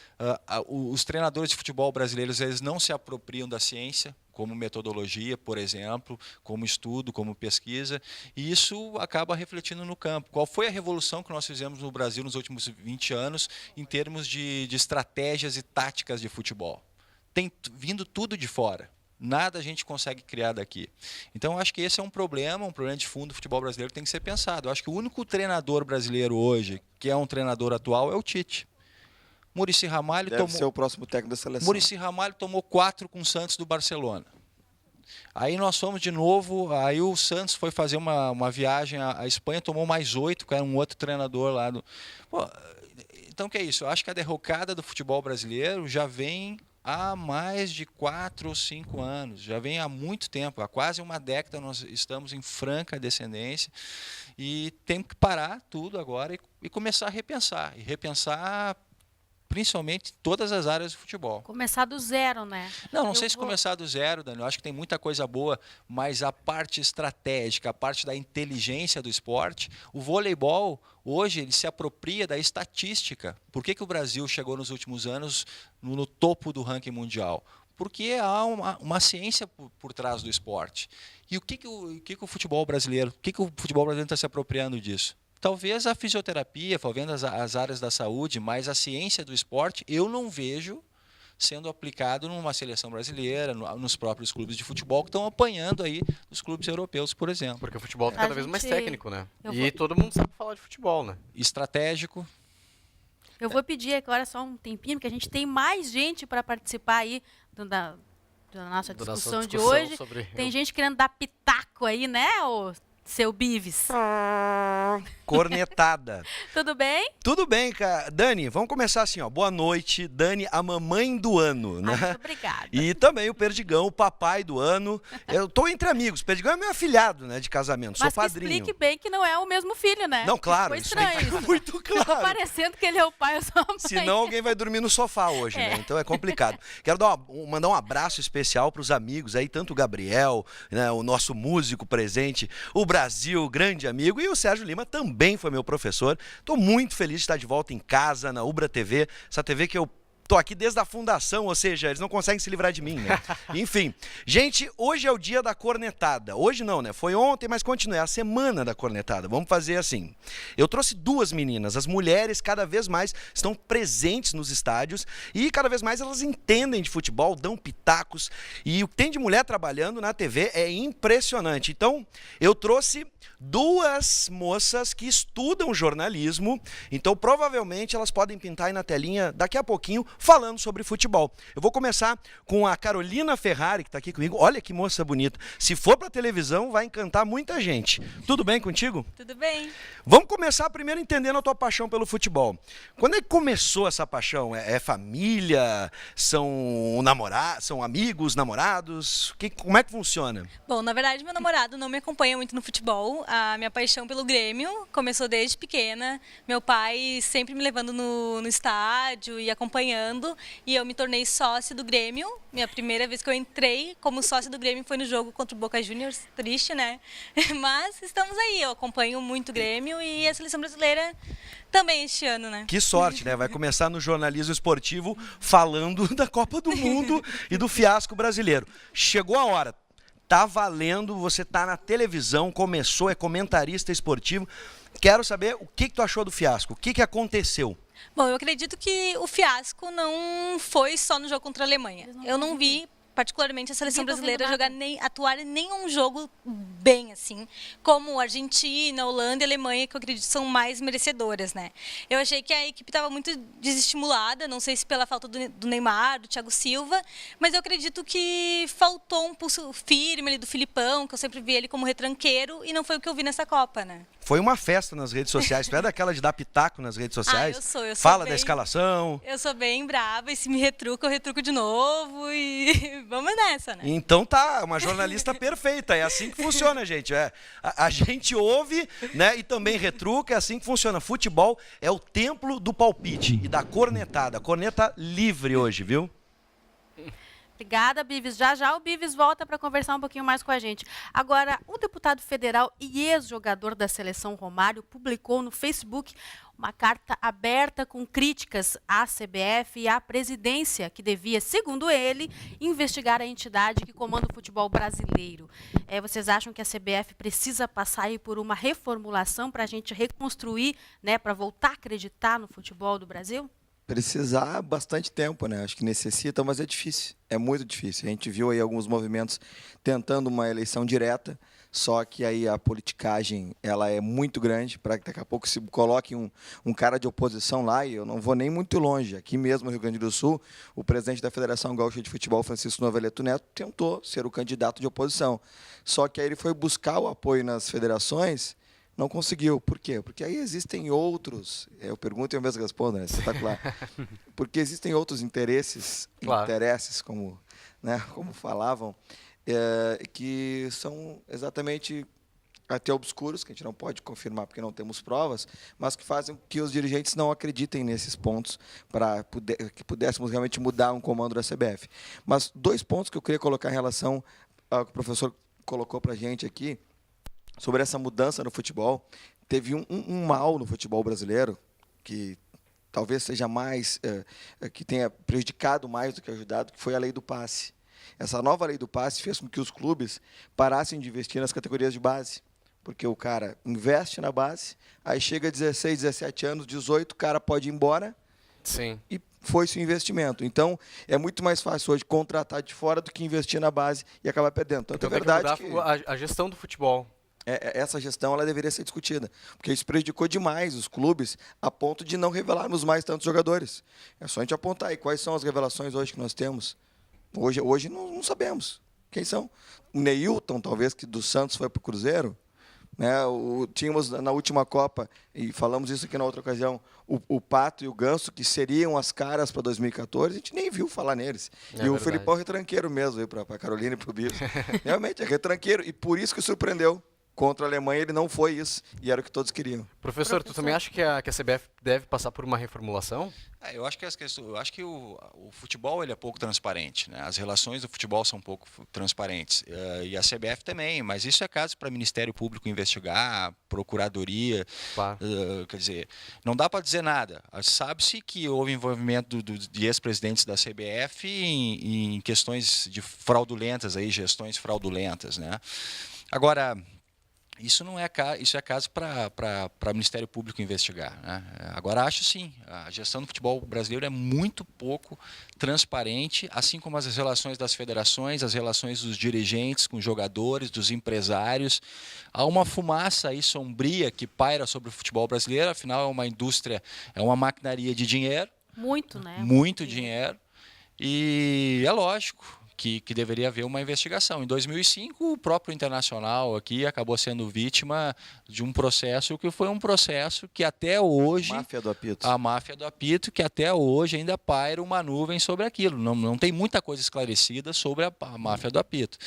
Os treinadores de futebol brasileiros, eles não se apropriam da ciência, como metodologia, por exemplo, como estudo, como pesquisa, e isso acaba refletindo no campo. Qual foi a revolução que nós fizemos no Brasil nos últimos 20 anos em termos de estratégias e táticas de futebol? Tem vindo tudo de fora. Nada a gente consegue criar daqui. Então, eu acho que esse é um problema de fundo do futebol brasileiro que tem que ser pensado. Eu acho que o único treinador brasileiro hoje, que é um treinador atual, é o Tite. Muricy Ramalho Deve ser o próximo técnico da seleção. Muricy Ramalho tomou 4 com o Santos do Barcelona. Aí nós fomos de novo, aí o Santos foi fazer uma viagem à Espanha, tomou mais 8, que era um outro treinador lá. Então, o que é isso? Eu acho que a derrocada do futebol brasileiro já vem há mais de 4 ou 5 anos, já vem há muito tempo, há quase uma década nós estamos em franca descendência e temos que parar tudo agora e começar a repensar, principalmente todas as áreas do futebol. Começar do zero, né? Não sei se começar do zero, Dani. Eu acho que tem muita coisa boa, mas a parte estratégica, a parte da inteligência do esporte, o voleibol, hoje, ele se apropria da estatística. Por que o Brasil chegou nos últimos anos no topo do ranking mundial? Porque há uma ciência por trás do esporte. E o que o futebol brasileiro está se apropriando disso? Talvez a fisioterapia, talvez as áreas da saúde, mas a ciência do esporte eu não vejo sendo aplicado numa seleção brasileira, nos próprios clubes de futebol que estão apanhando aí os clubes europeus, por exemplo. Porque o futebol está cada vez mais técnico, né? Todo mundo sabe falar de futebol, né? Estratégico. Eu vou pedir agora só um tempinho, porque a gente tem mais gente para participar aí da nossa discussão de hoje. Tem gente querendo dar pitaco aí, né, seu Bives? Cornetada. Tudo bem? Tudo bem, cara. Dani, vamos começar assim, ó. Boa noite, Dani, a mamãe do ano, né? Muito obrigada. E também o Perdigão, o papai do ano. Eu tô entre amigos. Perdigão é meu afilhado, né, de casamento. Sou padrinho. Mas explique bem que não é o mesmo filho, né? Não, claro. Foi estranho isso. Muito claro. Parecendo que ele é o pai ou só a mãe. Senão alguém vai dormir no sofá hoje, né? Então é complicado. Quero mandar um abraço especial para os amigos aí, tanto o Gabriel, né, o nosso músico presente, o Brasil, grande amigo, e o Sérgio Lima também foi meu professor. Estou muito feliz de estar de volta em casa, na Ubra TV, essa TV que eu tô aqui desde a fundação, ou seja, eles não conseguem se livrar de mim, né? Enfim, gente, hoje é o dia da cornetada. Hoje não, né? Foi ontem, mas continua, é a semana da cornetada. Vamos fazer assim. Eu trouxe 2 meninas, as mulheres cada vez mais estão presentes nos estádios e cada vez mais elas entendem de futebol, dão pitacos e o que tem de mulher trabalhando na TV é impressionante. Então, eu trouxe 2 moças que estudam jornalismo, então provavelmente elas podem pintar aí na telinha daqui a pouquinho falando sobre futebol. Eu vou começar com a Carolina Ferrari, que está aqui comigo. Olha que moça bonita. Se for para televisão, vai encantar muita gente. Tudo bem contigo? Tudo bem. Vamos começar primeiro entendendo a tua paixão pelo futebol. Quando é que começou essa paixão? É família? São namorados? São amigos, namorados? Como é que funciona? Bom, na verdade, meu namorado não me acompanha muito no futebol. A minha paixão pelo Grêmio começou desde pequena. Meu pai sempre me levando no estádio e acompanhando. E eu me tornei sócia do Grêmio. Minha primeira vez que eu entrei como sócia do Grêmio foi no jogo contra o Boca Juniors. Triste, né? Mas estamos aí. Eu acompanho muito o Grêmio e a seleção brasileira também este ano, né? Que sorte, né? Vai começar no jornalismo esportivo falando da Copa do Mundo e do fiasco brasileiro. Chegou a hora. Tá valendo, você tá na televisão, começou, é comentarista esportivo. Quero saber o que tu achou do fiasco, o que aconteceu? Bom, eu acredito que o fiasco não foi só no jogo contra a Alemanha. Eu não vi particularmente a seleção brasileira atuar em nenhum jogo bem, assim, como Argentina, Holanda e Alemanha, que eu acredito são mais merecedoras, né? Eu achei que a equipe estava muito desestimulada, não sei se pela falta do Neymar, do Thiago Silva, mas eu acredito que faltou um pulso firme ali do Filipão, que eu sempre vi ele como retranqueiro, e não foi o que eu vi nessa Copa, né? foi uma festa nas redes sociais. Tu é daquela de dar pitaco nas redes sociais? Eu sou Fala bem, da escalação. Eu sou bem brava, e se me retruca, eu retruco de novo e vamos nessa, né? Então tá, uma jornalista perfeita, é assim que funciona, gente. A gente ouve, né, e também retruca, é assim que funciona. Futebol é o templo do palpite e da cornetada. Corneta livre hoje, viu? Obrigada, Bives. Já o Bives volta para conversar um pouquinho mais com a gente. Agora, o deputado federal e ex-jogador da seleção Romário publicou no Facebook uma carta aberta com críticas à CBF e à presidência, que devia, segundo ele, investigar a entidade que comanda o futebol brasileiro. Vocês acham que a CBF precisa passar aí por uma reformulação para a gente reconstruir, né, para voltar a acreditar no futebol do Brasil? Precisar bastante tempo, né? Acho que necessita, mas é difícil. É muito difícil. A gente viu aí alguns movimentos tentando uma eleição direta, só que aí a politicagem ela é muito grande para que daqui a pouco se coloque um cara de oposição lá, e eu não vou nem muito longe. Aqui mesmo no Rio Grande do Sul, o presidente da Federação Gaúcha de Futebol, Francisco Noveleto Neto, tentou ser o candidato de oposição. Só que aí ele foi buscar o apoio nas federações. Não conseguiu. Por quê? Porque aí existem outros, eu pergunto e eu mesmo respondo, né? Espetacular. Porque existem outros interesses, como, né, como falavam, que são exatamente até obscuros, que a gente não pode confirmar porque não temos provas, mas que fazem com que os dirigentes não acreditem nesses pontos para que pudéssemos realmente mudar um comando da CBF. Mas 2 pontos que eu queria colocar em relação ao que o professor colocou para a gente aqui, sobre essa mudança no futebol. Teve um mal no futebol brasileiro, que talvez seja mais, que tenha prejudicado mais do que ajudado, que foi a lei do passe. Essa nova lei do passe fez com que os clubes parassem de investir nas categorias de base, porque o cara investe na base, aí chega a 16, 17 anos, 18, o cara pode ir embora. Sim. E foi-se o investimento. Então, é muito mais fácil hoje contratar de fora do que investir na base e acabar perdendo. Tanto é verdade que a gestão do futebol. Essa gestão ela deveria ser discutida, porque isso prejudicou demais os clubes a ponto de não revelarmos mais tantos jogadores. É só a gente apontar aí quais são as revelações hoje que nós temos. Hoje não sabemos quem são. O Neilton, talvez, que do Santos foi para o Cruzeiro, né? Tínhamos na última Copa, e falamos isso aqui na outra ocasião, o Pato e o Ganso, que seriam as caras para 2014, a gente nem viu falar neles. E o Felipão é retranqueiro mesmo, para a Carolina e para o Bicho. Realmente é retranqueiro, e por isso que surpreendeu. Contra a Alemanha ele não foi isso, e era o que todos queriam. Professor, tu também acha que a CBF deve passar por uma reformulação? Eu acho que o futebol ele é pouco transparente, né? As relações do futebol são pouco transparentes, e a CBF também, mas isso é caso para o Ministério Público investigar, Procuradoria, quer dizer, não dá para dizer nada. Sabe-se que houve envolvimento de ex-presidentes da CBF em questões de fraudulentas, gestões fraudulentas, né? Agora, isso é caso para o Ministério Público investigar, né? Agora, acho sim, a gestão do futebol brasileiro é muito pouco transparente, assim como as relações das federações, as relações dos dirigentes com os jogadores, dos empresários. Há uma fumaça aí sombria que paira sobre o futebol brasileiro, afinal é uma indústria, é uma maquinaria de dinheiro. Muito, né? Muito dinheiro. E é lógico que deveria haver uma investigação. Em 2005, o próprio Internacional aqui acabou sendo vítima de um processo que foi um processo que até hoje... Máfia do apito. A máfia do apito, que até hoje ainda paira uma nuvem sobre aquilo. Não tem muita coisa esclarecida sobre a máfia do apito.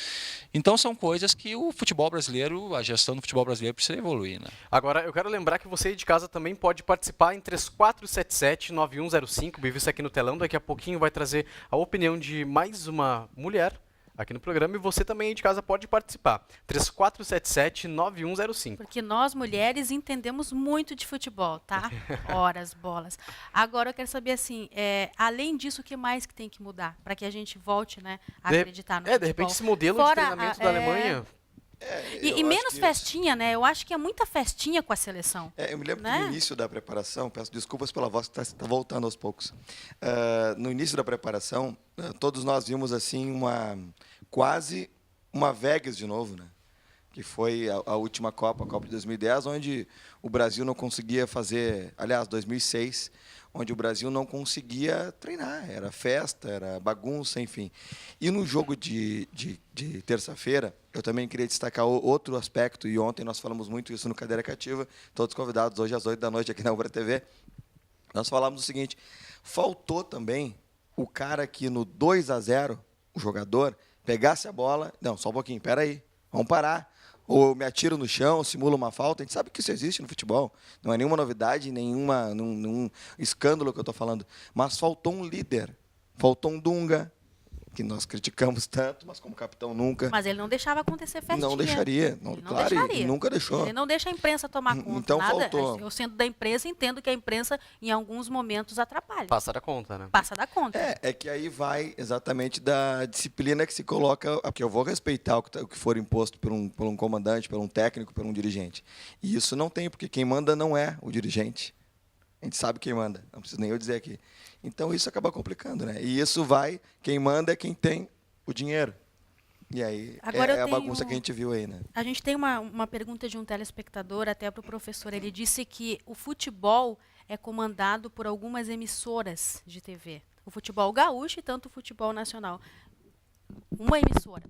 Então, são coisas que o futebol brasileiro, a gestão do futebol brasileiro precisa evoluir, né? Agora, eu quero lembrar que você aí de casa também pode participar em 3477-9105. Viu isso aqui no telão. Daqui a pouquinho vai trazer a opinião de mais uma mulher aqui no programa, e você também aí de casa pode participar. 3477-9105. Porque nós, mulheres, entendemos muito de futebol, tá? Horas, bolas. Agora, eu quero saber, assim, além disso, o que mais que tem que mudar para que a gente volte, né, a acreditar no futebol? De repente, esse modelo de treinamento da Alemanha... E menos festinha, né? Eu acho que é muita festinha com a seleção. Eu me lembro que no início da preparação, peço desculpas pela voz que está voltando aos poucos. No início da preparação, todos nós vimos assim quase uma Vegas de novo, né? que foi a última Copa, a Copa de 2010, onde o Brasil não conseguia fazer, aliás, 2006, onde o Brasil não conseguia treinar, era festa, era bagunça, enfim. E no jogo de terça-feira, eu também queria destacar outro aspecto, e ontem nós falamos muito isso no Cadeira Cativa, todos convidados hoje às 8h aqui na Ubra TV, nós falamos o seguinte, faltou também o cara que no 2-0, o jogador, pegasse a bola, não, só um pouquinho, peraí, vamos parar, ou me atiro no chão, simula uma falta. A gente sabe que isso existe no futebol. Não é nenhuma novidade, nenhum escândalo que eu estou falando. Mas faltou um líder. Faltou um Dunga, que nós criticamos tanto, mas como capitão nunca. Mas ele não deixava acontecer festinha. Não deixaria. Claro, ele nunca deixou. Ele não deixa a imprensa tomar conta. Então nada. Faltou. Eu, sendo da imprensa, entendo que a imprensa, em alguns momentos, atrapalha. Passa da conta, né? Passa da conta. É que aí vai exatamente da disciplina que se coloca, porque eu vou respeitar o que for imposto por um comandante, por um técnico, por um dirigente. E isso não tem, porque quem manda não é o dirigente. A gente sabe quem manda, não preciso nem eu dizer aqui. Então isso acaba complicando, né? E isso quem manda é quem tem o dinheiro. E aí é a bagunça que a gente viu aí, né? A gente tem uma pergunta de um telespectador até para o professor. Ele disse que o futebol é comandado por algumas emissoras de TV. O futebol gaúcho e tanto o futebol nacional. Uma emissora,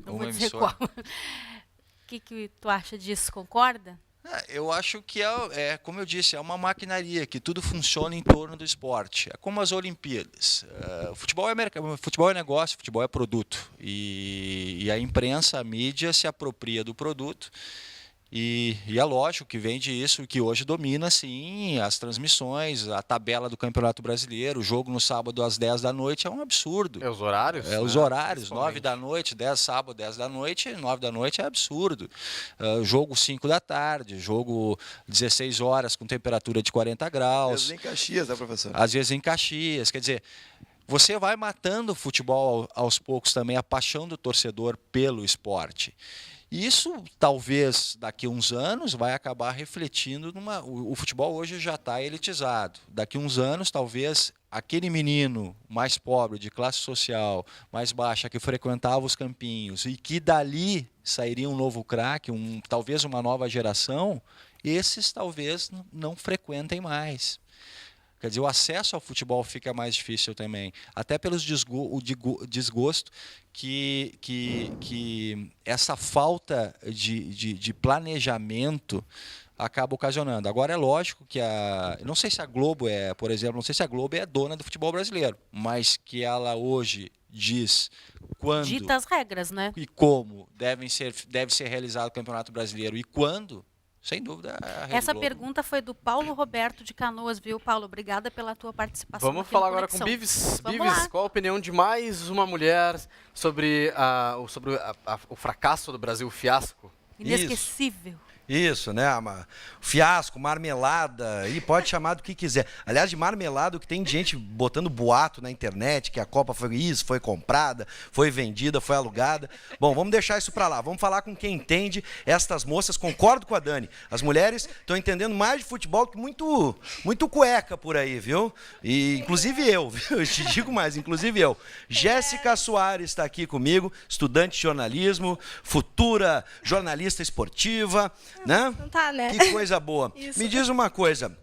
não vou dizer qual. O que tu acha disso? Concorda? Eu acho que como eu disse, é uma maquinaria que tudo funciona em torno do esporte. É como as Olimpíadas. Futebol é negócio, futebol é produto. E a imprensa, a mídia se apropria do produto. E é lógico que vem disso, que hoje domina, sim, as transmissões, a tabela do Campeonato Brasileiro, o jogo no sábado às 10 da noite é um absurdo. É os horários? Os horários, 9 da noite, sábado, 10 da noite, 9 da noite é absurdo. Jogo 5 da tarde, jogo 16 horas com temperatura de 40 graus. Às vezes em Caxias, né, professor? Às vezes em Caxias, quer dizer... Você vai matando o futebol aos poucos também, a paixão do torcedor pelo esporte. Isso, talvez, daqui a uns anos, vai acabar refletindo o futebol hoje já está elitizado. Daqui a uns anos, talvez, aquele menino mais pobre, de classe social mais baixa, que frequentava os campinhos e que dali sairia um novo craque, talvez uma nova geração, esses talvez não frequentem mais. Quer dizer, o acesso ao futebol fica mais difícil também, até pelo desgosto que essa falta de planejamento acaba ocasionando. Agora, é lógico que não sei se a Globo por exemplo, não sei se a Globo é dona do futebol brasileiro, mas que ela hoje diz quando... Dita as regras, né? E como deve ser realizado o Campeonato Brasileiro e quando... Sem dúvida. Essa pergunta foi do Paulo Roberto de Canoas, viu, Paulo? Obrigada pela tua participação. Vamos falar agora com o Bives. Bives, qual a opinião de mais uma mulher sobre o fracasso do Brasil, o fiasco? Inesquecível. Isso, né? Fiasco, marmelada, e pode chamar do que quiser. Aliás, de marmelada, o que tem de gente botando boato na internet, que a Copa foi isso, foi comprada, foi vendida, foi alugada. Bom, vamos deixar isso pra lá. Vamos falar com quem entende. Estas moças, concordo com a Dani, as mulheres estão entendendo mais de futebol que muito cueca por aí, viu? E inclusive eu, viu? Eu te digo mais, inclusive eu. Jéssica Soares está aqui comigo, estudante de jornalismo, futura jornalista esportiva, né? Não tá, né? Que coisa boa. Isso. Me diz uma coisa,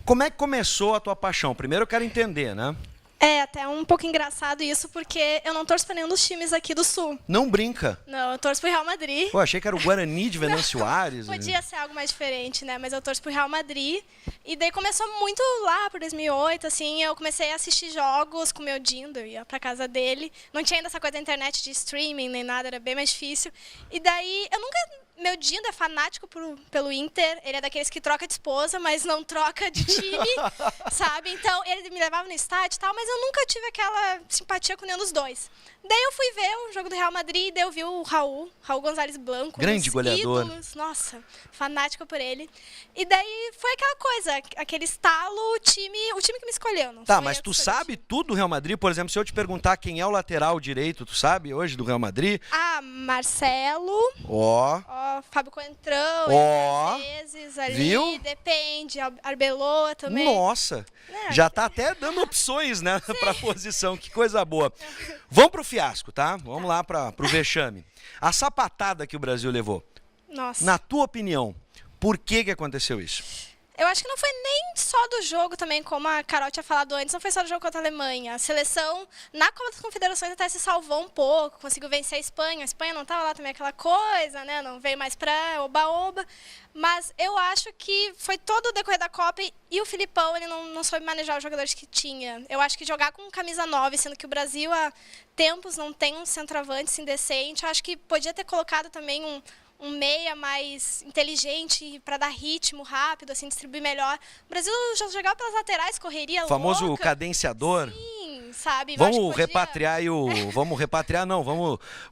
como é que começou a tua paixão? Primeiro eu quero entender, né? É até um pouco engraçado isso, porque eu não torço para nenhum dos times aqui do Sul. Não brinca? Não, eu torço pro Real Madrid. Pô, achei que era o Guarani de Venâncio Aires. Podia ser algo mais diferente, né? Mas eu torço pro Real Madrid. E daí começou muito lá, por 2008, assim, eu comecei a assistir jogos com o meu Dindo, eu ia pra casa dele. Não tinha ainda essa coisa da internet de streaming, nem nada, era bem mais difícil. E daí, eu nunca... Meu Dindo é fanático pelo Inter, ele é daqueles que troca de esposa, mas não troca de time, sabe? Então, ele me levava no estádio e tal, mas eu nunca tive aquela simpatia com nenhum dos dois. Daí eu fui ver o jogo do Real Madrid, daí eu vi o Raul Gonzalez Blanco. Grande goleador. Ídolos, nossa, fanático por ele. E daí foi aquela coisa, aquele estalo, o time que me escolheu. Não tá, mas tu sabe tudo do Real Madrid? Por exemplo, se eu te perguntar quem é o lateral direito, tu sabe hoje do Real Madrid? Ah, Marcelo. Ó, Fábio Coentrão, às vezes ali, viu? Depende, Arbeloa também. Nossa, já tá até dando opções, né, pra posição, que coisa boa. Vamos pro fiasco, tá? Vamos lá pro vexame. A sapatada que o Brasil levou. Nossa. Na tua opinião, por que aconteceu isso? Eu acho que não foi nem só do jogo também, como a Carol tinha falado antes, não foi só do jogo contra a Alemanha. A seleção, na Copa das Confederações, até se salvou um pouco, conseguiu vencer a Espanha. A Espanha não estava lá também aquela coisa, né? Não veio mais para oba-oba. Mas eu acho que foi todo o decorrer da Copa e o Filipão, ele não soube manejar os jogadores que tinha. Eu acho que jogar com camisa 9, sendo que o Brasil há tempos não tem um centroavante assim, decente, eu acho que podia ter colocado também um meia mais inteligente para dar ritmo rápido, assim, distribuir melhor. O Brasil já jogava pelas laterais, correria louca. O famoso cadenciador. Sim, sabe? Vamos repatriar vamos repatriar, não,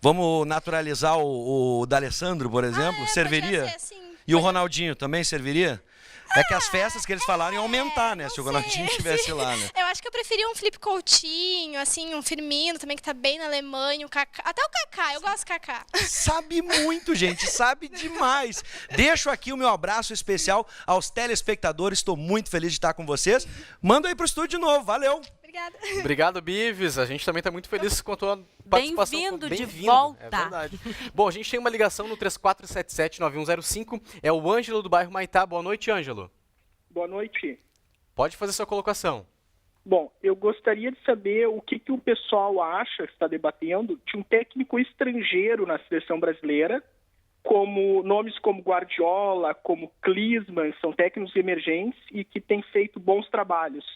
vamos naturalizar o D'Alessandro, por exemplo, serviria? Ser, sim. E o Ronaldinho também serviria? É que as festas que eles falaram iam aumentar, né? Se o Ronaldinho estivesse lá, né? Eu acho que eu preferia um Felipe Coutinho, assim, um Firmino também, que tá bem na Alemanha, o Kaká. Até o Kaká, eu gosto do Kaká. Sabe muito, gente, sabe demais. Deixo aqui o meu abraço especial aos telespectadores, estou muito feliz de estar com vocês. Manda aí pro estúdio de novo, valeu. Obrigada. Obrigado, Bives. A gente também está muito feliz com a tua participação. Bem-vindo de volta. É verdade. Bom, a gente tem uma ligação no 3477-9105. É o Ângelo do bairro Maitá. Boa noite, Ângelo. Boa noite. Pode fazer sua colocação. Bom, eu gostaria de saber o que o pessoal acha, que está debatendo, de um técnico estrangeiro na seleção brasileira, como nomes como Guardiola, como Klinsmann, são técnicos emergentes e que têm feito bons trabalhos.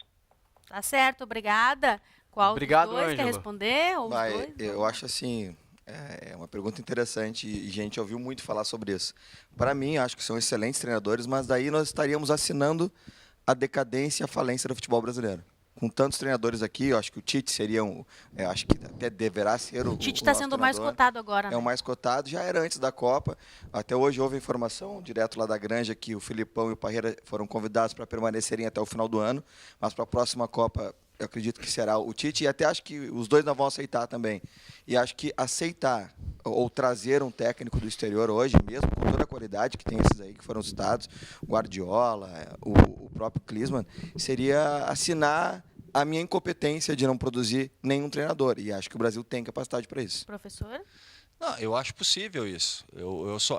Tá certo, obrigada. Qual Obrigado, dos dois Ângelo. quer responder? Ou os Vai, dois? eu acho assim, é uma pergunta interessante e gente ouviu muito falar sobre isso. Para mim, acho que são excelentes treinadores, mas daí nós estaríamos assinando a decadência e a falência do futebol brasileiro. Com tantos treinadores aqui, eu acho que o Tite seria acho que até deverá ser o Tite está sendo mais cotado agora, né? É o mais cotado, já era antes da Copa. Até hoje houve informação direto lá da Granja que o Filipão e o Parreira foram convidados para permanecerem até o final do ano, mas para a próxima Copa eu acredito que será o Tite, e até acho que os dois não vão aceitar também. E acho que aceitar ou trazer um técnico do exterior hoje, mesmo com toda a qualidade que tem esses aí que foram citados, o Guardiola, o próprio Klinsmann, seria assinar a minha incompetência de não produzir nenhum treinador. E acho que o Brasil tem capacidade para isso. Professor? Não, eu acho possível isso.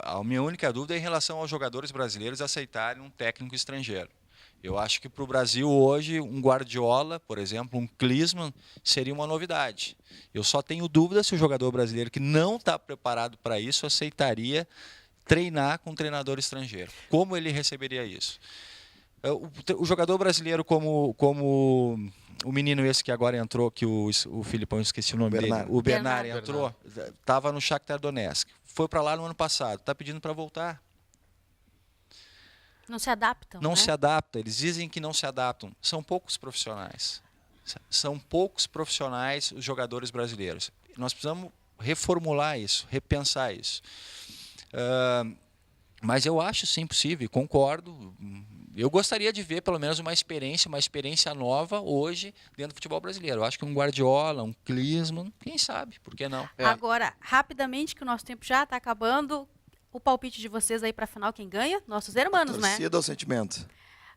A minha única dúvida é em relação aos jogadores brasileiros aceitarem um técnico estrangeiro. Eu acho que para o Brasil hoje, um Guardiola, por exemplo, um Klinsmann, seria uma novidade. Eu só tenho dúvida se o jogador brasileiro que não está preparado para isso aceitaria treinar com um treinador estrangeiro. Como ele receberia isso? O jogador brasileiro como o menino esse que agora entrou, que o Filipão, esqueci o nome dele, o Bernard entrou, estava no Shakhtar Donetsk. Foi para lá no ano passado, está pedindo para voltar. Não se adaptam, Não né? se adapta, eles dizem que não se adaptam. São poucos profissionais. São poucos profissionais os jogadores brasileiros. Nós precisamos reformular isso, repensar isso. Mas eu acho sim possível, concordo. Eu gostaria de ver pelo menos uma experiência nova hoje dentro do futebol brasileiro. Eu acho que um Guardiola, um Klinsmann, quem sabe, por que não? Agora, rapidamente, que o nosso tempo já está acabando, o palpite de vocês aí para a final, quem ganha? Nossos irmãos, né? Torcida ou sentimento?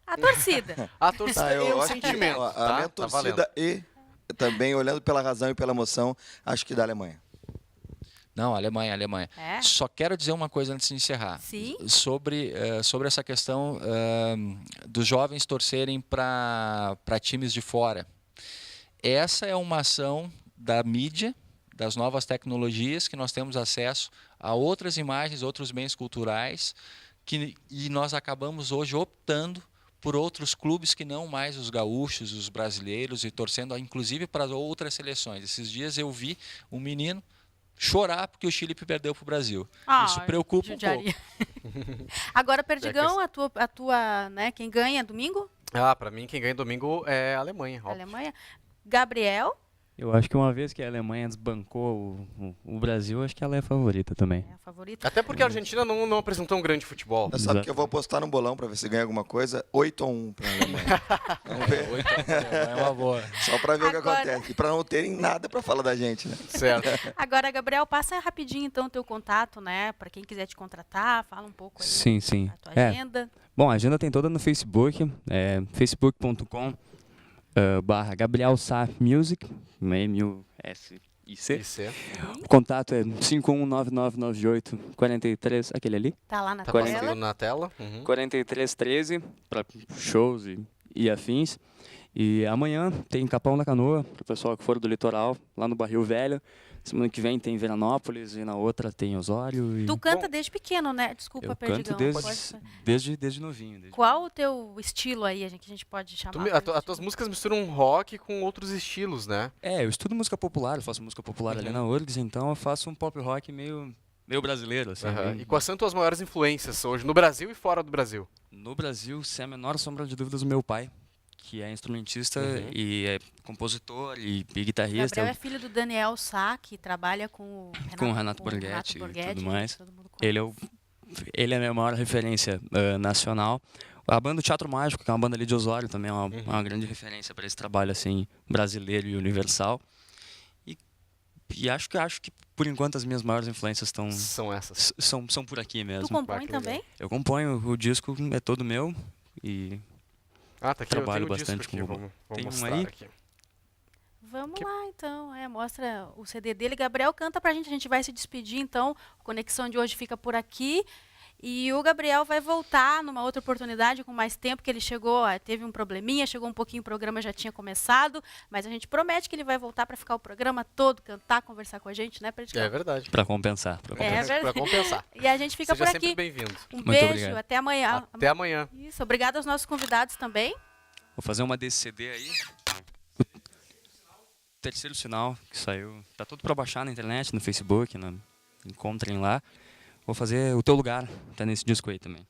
A torcida. A torcida e o sentimento. A minha torcida e também, olhando pela razão e pela emoção, acho que da Alemanha. Não, Alemanha. É? Só quero dizer uma coisa antes de encerrar. Sim? Sobre essa questão dos jovens torcerem para times de fora. Essa é uma ação da mídia, das novas tecnologias, que nós temos acesso a outras imagens, outros bens culturais, e nós acabamos hoje optando por outros clubes que não mais os gaúchos, os brasileiros, e torcendo inclusive para outras seleções. Esses dias eu vi um menino chorar porque o Chile perdeu para o Brasil. Isso preocupa judiaria. um pouco. Agora, Perdigão, a tua, né, quem ganha domingo? Para mim, quem ganha domingo é a Alemanha. Óbvio. Alemanha. Gabriel? Eu acho que uma vez que a Alemanha desbancou o Brasil, acho que ela é a favorita também. É a favorita. Até porque a Argentina não apresentou um grande futebol. Você sabe que eu vou apostar no bolão para ver se ganha alguma coisa. 8-1 para a Alemanha. Vamos ver. 8-1, é uma boa. Só para ver o que acontece. E para não terem nada para falar da gente, né? Certo. Agora, Gabriel, passa rapidinho então o teu contato, né? Para quem quiser te contratar, fala um pouco aí. Sim. A tua agenda. Bom, a agenda tem toda no Facebook, facebook.com/Gabriel Sá Music, IC. O contato é 51999843, aquele ali? Tá lá na Tá tela. passando na tela. Uhum. 4313 para shows e afins. E amanhã tem Capão da Canoa, para o pessoal que for do litoral, lá no Barril Velho. Semana que vem tem Veranópolis e na outra tem Osório. E... Tu canta desde pequeno, né? Desculpa, Eu Perdigão. canto desde novinho. Qual o teu estilo aí, que a gente pode chamar? As tuas músicas misturam rock com outros estilos, né? Eu estudo música popular, eu faço música popular ali na URGS, então eu faço um pop rock meio brasileiro. Assim, meio... E quais são tuas maiores influências hoje, no Brasil e fora do Brasil? No Brasil, sem a menor sombra de dúvidas, o meu pai, que é instrumentista e é compositor e guitarrista. Gabriel é filho do Daniel Sá, que trabalha com o Renato Borghetti e tudo mais. Ele é a minha maior referência nacional. A banda Teatro Mágico, que é uma banda ali de Osório, também é uma grande referência para esse trabalho assim brasileiro e universal. E acho que por enquanto as minhas maiores influências são essas. São por aqui mesmo. Tu compõe também? Eu componho, o disco é todo meu e tá aqui, trabalho eu tenho bastante aqui, com vou tem mostrar um aí. Aqui. Vamos lá, então. Mostra o CD dele. Gabriel, canta pra gente. A gente vai se despedir, então. A conexão de hoje fica por aqui. E o Gabriel vai voltar numa outra oportunidade com mais tempo, que ele chegou, teve um probleminha, chegou um pouquinho, o programa já tinha começado, mas a gente promete que ele vai voltar para ficar o programa todo, cantar, conversar com a gente, né, Perdigão? É verdade. Para compensar. Para compensar. E a gente fica Seja por aqui. sempre bem-vindo. Muito beijo, obrigado. Até amanhã. Até amanhã. Isso, obrigado aos nossos convidados também. Vou fazer uma desse CD aí. O terceiro sinal que saiu. Tá tudo para baixar na internet, no Facebook, encontrem lá. Vou fazer O Teu Lugar, tá nesse disco aí também.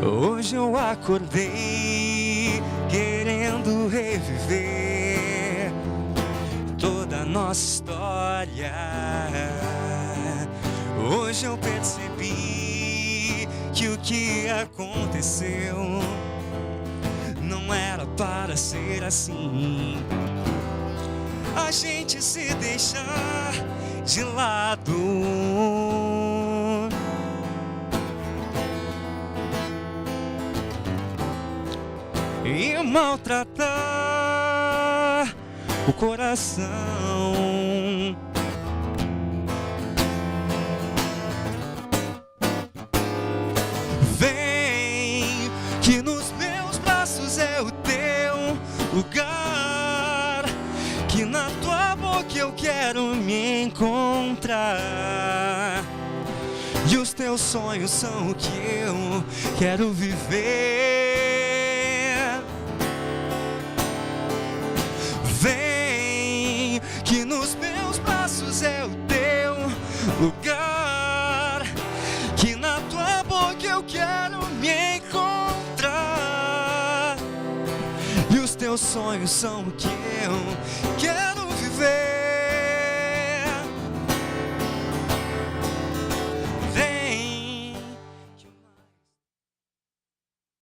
Hoje eu acordei querendo reviver toda a nossa história. Hoje eu percebi que o que aconteceu não era para ser assim. A gente se deixar de lado e maltratar o coração. Vem, que nos meus braços é o teu lugar, que na tua boca eu quero me encontrar, e os teus sonhos são o que eu quero viver. Vem, que nos meus braços é o teu lugar, que na tua boca eu quero me encontrar, e os teus sonhos são o que eu